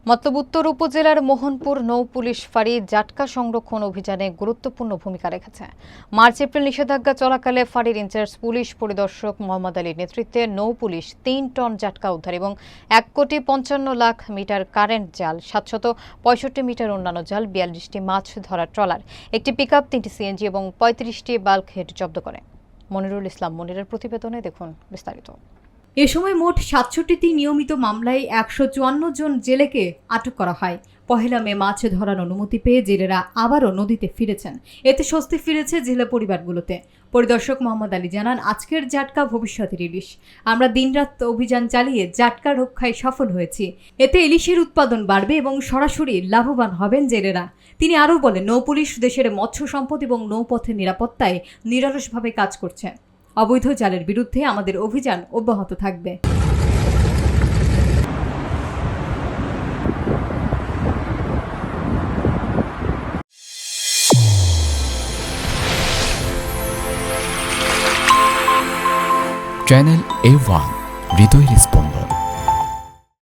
মতলব উত্তর উপজেলার মোহনপুর নৌ পুলিশ ফাঁড়ি জাটকা সংরক্ষণ অভিযানে গুরুত্বপূর্ণ ভূমিকা রেখেছে। মার্চ এপ্রিল নিষেধাজ্ঞা চলাকালে ফাঁড়ির ইনচার্জ পুলিশ পরিদর্শক মোহাম্মদ আলীর নেতৃত্বে নৌ পুলিশ ৩ টন জাটকা উদ্ধার এবং ১,৫৫,০০,০০০ মিটার কারেন্ট জাল, ৭৬৫ মিটার অন্যান্য জাল, ৪২টি মাছ ধরার ট্রলার, একটি পিকআপ, ৩টি সিএনজি এবং ৩৫টি বাল্ক হেড জব্দ করে। মনিরুল ইসলাম মনিরের প্রতিবেদনে দেখুন বিস্তারিত। এ সময় মোট ৬৭টি নিয়মিত মামলায় ১৫৪ জন জেলেকে আটক করা হয়। পহেলা মে মাছ ধরার অনুমতি পেয়ে জেলেরা আবারও নদীতে ফিরেছেন। এতে স্বস্তি ফিরেছে জেলে পরিবারগুলোতে। পরিদর্শক মোহাম্মদ আলী জানান, আজকের জাটকা ভবিষ্যতের ইলিশ। আমরা দিনরাত অভিযান চালিয়ে জাটকা রক্ষায় সফল হয়েছি। এতে ইলিশের উৎপাদন বাড়বে এবং সরাসরি লাভবান হবেন জেলেরা। তিনি আরও বলেন, নৌপুলিশ দেশের মৎস্য সম্পদ এবং নৌপথের নিরাপত্তায় নিরলসভাবে কাজ করছে। অবৈধ জালের বিরুদ্ধে আমাদের অভিযান অব্যাহত থাকবে। চ্যানেল A1 হৃদয়ের স্পন্দন।